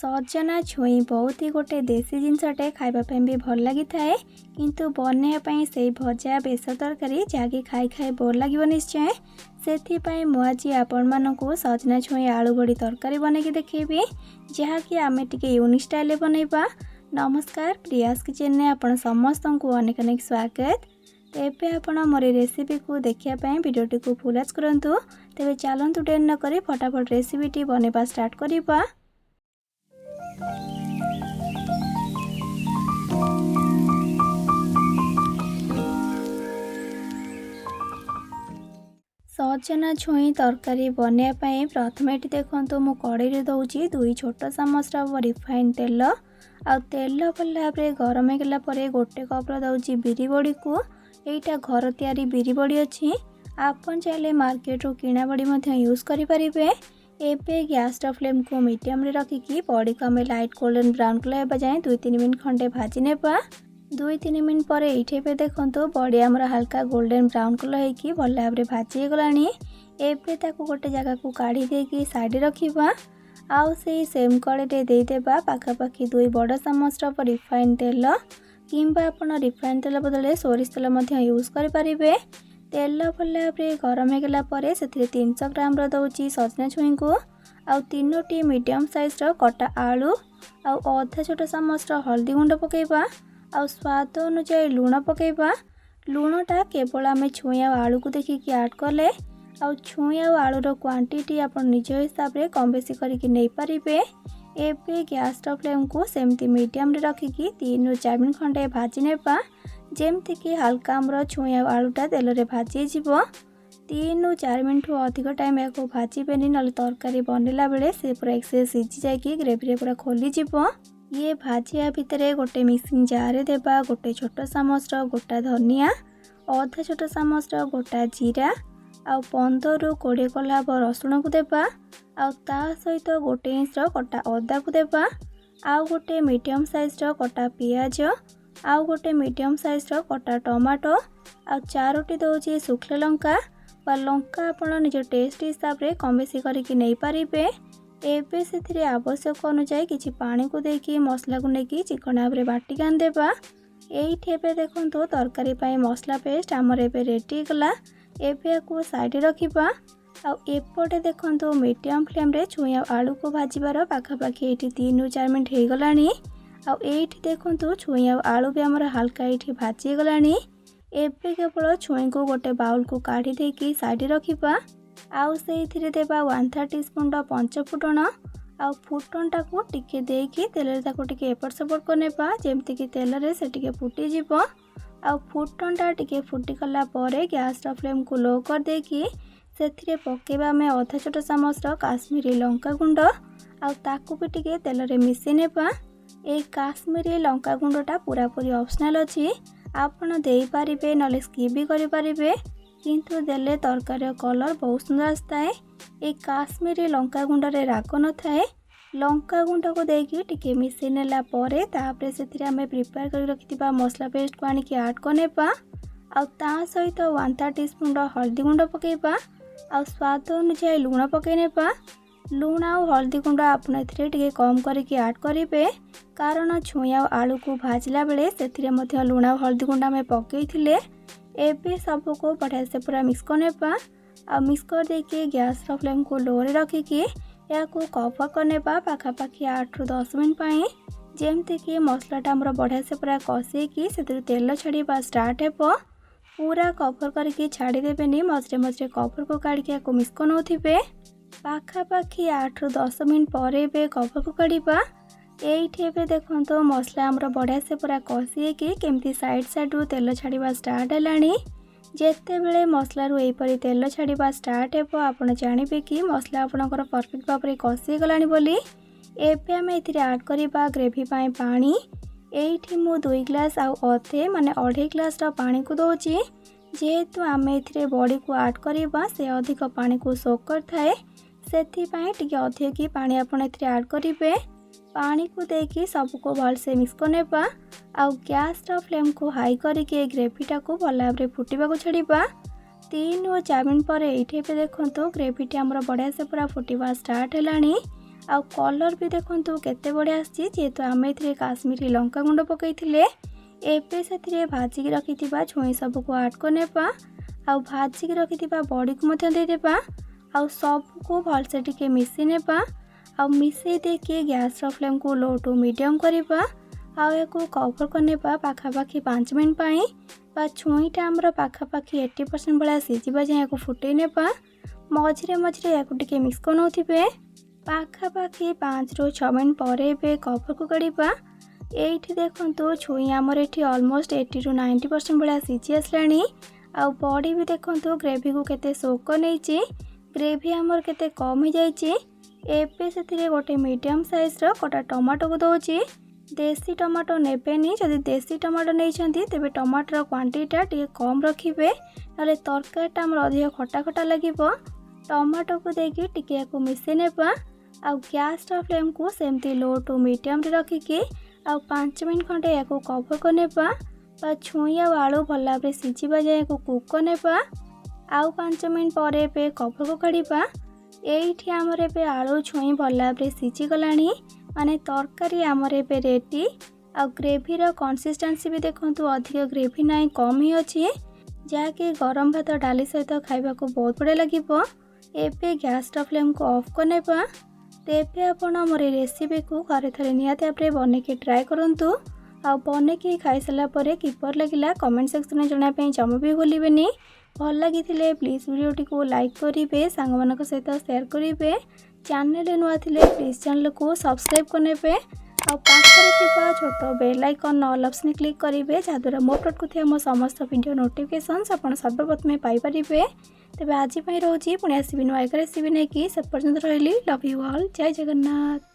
सजना छुई बहुत ही गोटे देसी जिनसटे खावाई भी भल लगी थाए किंतु बनवाई से भजा बेस तरकारी जहाँकि खाई खाई बोर लगे निश्चय से मुझे आपण मानक सजना छुई आलू बड़ी तरकारी बनैकी देखी जहाँकि आम टे यूनिक स्टाइल बनैबा। नमस्कार, प्रियास किचन ने आपण समस्त को अनेक अनेक स्वागत। एबे आपण मोर रेसिपी को देखापी वीडियोटी को फुल करंतु। तेबे चलतु डेर न करी फटाफट रेसिपीटी बनैबा स्टार्ट करिबा। सजना छुई तरकारी बनवाई प्रथम ये देखो मु कड़े दौची 2 छोट चामच रिफाइन तेल आ तेल भल भाव गरम होगा गोटे कप दौची बिरी बड़ी को। यहीटा घर तैयारी बिरी बड़ी अच्छी, आपन चाहे मार्केट रू किणा बड़ी यूज करें। एबे गैस फ्लेम को मीडियम रे रखिकी बड़ी को आम लाइट गोल्डन ब्राउन कलर होगा जाए 2-3 मिनट खंडे भाजी नेबा। 2-3 मिनट पर ये देखो बड़ी आमर हल्का गोल्डन ब्राउन कलर होगी भल भाव भाजी गलानी। एबे ताको गोटे जगह को काढ़ी देकी साइड रखिबा। आउ से सेम कड़े देदेबा पाखापाखि 2 बड़ चामच रिफाइन तेल किंबा आपण रिफाइन तेल बदले सोरिष तेल यूज करें। तेल भल भाव गरम होगा पर से 300 ग्राम दौची सजना छुई को आउ 3टी मीडियम साइज कटा आलू आउ अधा छोट चामच हल्दी गुंड पकेबा आउ स्वाद अनुसार लुण पकेबा। लुणटा केवल आम छुई आलू को देखिकी ऐड कले आउ छुई आलूर क्वांटिटी आप निज हिसाब से कम बेसी करके नहीं पारे। एबे गैस फ्लेम को सेमती मीडियम रे रखिकी 3-4 मिनट खंडे भाजी नेबा जेमती कि हल्का आमर छुई आलूटा तेल रे भाजी जीवो। 3-4 मिनट अधिक टाइम या भाजबेनि ना तरकारी बनला बेले से पूरा एक्सेस सीझी जाकि ग्रेवी पूरा खोली जीवो। ये भाजिया भितर गोटे मिक्सिंग जार देबा गोटे छोट चामच गोटा धनिया अधा छोट चामच गोटा जीरा आउ 15-20 कला रसुण को देबा आउ ता सहित गोटे इंच कटा अदा को देबा आउ गोटे मीडियम साइज कटा पियाज आउ गोटे मीडियम साइज कटा टमाटो आउ 4टी दौची सुखला लंका बा लंका आपण निज टेस्ट हिसाब से कम बेसी करके नहीं पारे। एबे से आवश्यक अनुसार किसी पानी को देकी मसला को लेकिन चिकन भाव में बाटिक आनदेबा। ये देखो तरकारी पाई मसला पेस्ट आमर एबे रेडी गला। एबे को साइड रखिबा आउ एपटे देखो मीडियम फ्लेम रे छुई आलू को भाजबार पाखापाखि ये 3-4 मिनट हो गलानी। आउ एठी देखो छुई आलू भी आमर हल्का ये भाजी गलानी। एबे केवल छुई को गोटे बाउल को काढ़ी देकी साइड रखिबा आउ से देबा 1/3 टीस्पून पंच फुटण आउ फुटणटा को टिके देकी तेल टिके एपट सेपट करनेबा जेमती कि तेल रे से टिके फुटी जीवो। आउ फुटणटा टिके फुटी गला परे गैस फ्लेम को लो कर देकी से पकेबा में अधा छोट चामच काश्मीरी लंका गुंड आउ ताकू भी टिके तेल रे मिसै नेबा। ए काश्मीरी लंका गुंडटा पूरा पूरी ऑप्शनल अछि, आपण देई पारिबे नले स्किप भी करि पारिबे किंतु देले तरकारी कलर बहुत सुंदर आसता है। ए काश्मीरी लंका गुंड रे राग न थाए। लंका गुंड को देकी टिके मिसै नेला परे तापरे सेथिरे आमे प्रिपेयर करि रखितिबा मसला पेस्ट को आनिकी ऐड करनेबा आउ ता सहित 1/3 टीस्पून हल्दी गुंड पकेबा आउ स्वाद अनुसार लुण पकेनेबा। लुण आउ हल्दी गुंड आपण एथिरे टिके कम करके ऐड करिवे कारण छुई आलू को भाजला बेले सेथिरे मध्य लुण आउ हल्दी गुंड आमे पकेइथिले। एबे सबको बढ़िया से पूरा मिक्स करनेबा आ मिक्स कर देके गैस फ्लेम को लो रे रखिकी या को कवर करनेबा पाखापाखि 8-10 मिनट पाई जेमती कि मसलाटा हमर बढ़िया से पूरा कषेकी से तेल छाड़ीबा स्टार्ट हेबो। पूरा कवर करके छाड़ी देबेनी, मझे मझे कवर को काढ़ी को मिक्स करनोथिबे। पाखापाखि 8-10 मिनट पर कवर को काढ़ीबा। ये देखो मसला आमर बढ़िया से पूरा कषी केमती साइड रू तेल छाड़ा स्टार्ट है। जेते बेले मसला रू एपरी तेल छाड़ा स्टार्ट हेबो आपण जानिबे कि मसला आपणकर परफेक्ट भाव में कषी गलानी बोली। एबे आम एथिरे ऐड करिबा ग्रेवी पाई पानी। एठी मु 2 ग्लास आउ अधे माने 2.5 ग्लास पानी को दौची जेहेतु आम एथिरे बड़ी को ऐड करिबा से अधिक पानी को सोक कर थाए सेथिपाई टिके अधिक की पानी आपण एथिरे ऐड करिवे। पानी को देकी सबको भलसे मिक्स करनेबा आउ गैस फ्लेम को हाई करके ग्रेवीटा को भल भाव फुटवा को छाड़ीबा। 3-4 मिनट पर ये देखो ग्रेवीटी आमर बढ़िया से पूरा फुटवा स्टार्ट है। आउ कलर भी देखंतु केते बढ़िया आसी जेहेतु आमे एथिरे काश्मीरी लंका गुंड पकईथिले। एबे सेथिरे भाजिकी रखिथिबा छुई सबको ऐड करनेबा आउ भाजिकी रखिथिबा बड़ी को मध्य दे देबा आउ सबको भलसे टिके मिसि नेबा आउ मिसई देके गैस रो फ्लेम को लो टू मीडियम करबा आउ याको कवर करनेबा पाखापाखि 5 मिनट पाई बा छुईटा आमर पाखापाखि 80% भला सिझिबा जाय याको फुटै नेबा मझिरे मझिरे याको टिके मिक्स करनोथिबे। पाखापाखि 5 ରୁ 6 मिनट परे बे कवर को काढिबा। एठी देखंतु छुई आमर एठी ऑलमोस्ट 80 ରୁ 90% भला सिझि आसलानी आउ बॉडी भी देखंतु ग्रेवी को केते सोक नैची ग्रेवी आमर केते कम हो जाइची। एबे सेथिरे गोटे मीडियम साइज रो कटा टमाटो को दउची। देसी टमाटो नेबेनी जदि देसी टमाटो नैछंती तेबे टमाटर क्वांटिटीटा टिके कम रखिबे नले तरकारीटा आमर अधिक खटा खटा लागिबो। टमाटो को देकी टिके याको मिसै नेबा आउ गैस रो फ्लेम को सेमती लो टू मीडियम रे रखिकी आउ 5 मिनट खंडे याको कवर करनेबा बा छुई आउ आलू भल भाबरे सिझिबा जाय याको कुक करनेबा। आउ 5 मिनट परे बे कवर को काढिबा। एठी आमर एबे आलू छुई भल भाबरे सिझि गलानी माने तरकारी आमर एबे रेडी। आउ ग्रेवी रो कंसिस्टेंसी भी देखंतु अधिक ग्रेवी नाइ कम ही अछि जाके गरम भात डाली सहित खाइबा को बहुत बढ़िया लागिबो। एबे गैस रो फ्लेम को ऑफ करनेबा। तेबे आपण मोर रेसिपी को घरे थरे निहाती भाबरे बनेके ट्राई करंतु आ बनेके खाई सारा परे किपर लगिला कमेंट सेक्शन में जणा पे जमा भी भूलिबेनी। भल लागिथिले प्लीज वीडियोटी को लाइक करिवे सांग मानक सहित शेयर करिवे। चैनल नुआ थिले प्लीज चैनल को सब्सक्राइब करनेबे आ पाखरे थिबा छोटो bell icon all option click करिवे जहाद्वारा मो अपलोड करथिबा मो समस्त वीडियो नोटिफिकेशंस आपण सर्वप्रथमे पाई परिबे। तेबे आज पई रहउची पुणी आसीबि नुआ एक रेसिपी नेकी से पर्यंत रहली लव यू ऑल जय जगन्नाथ।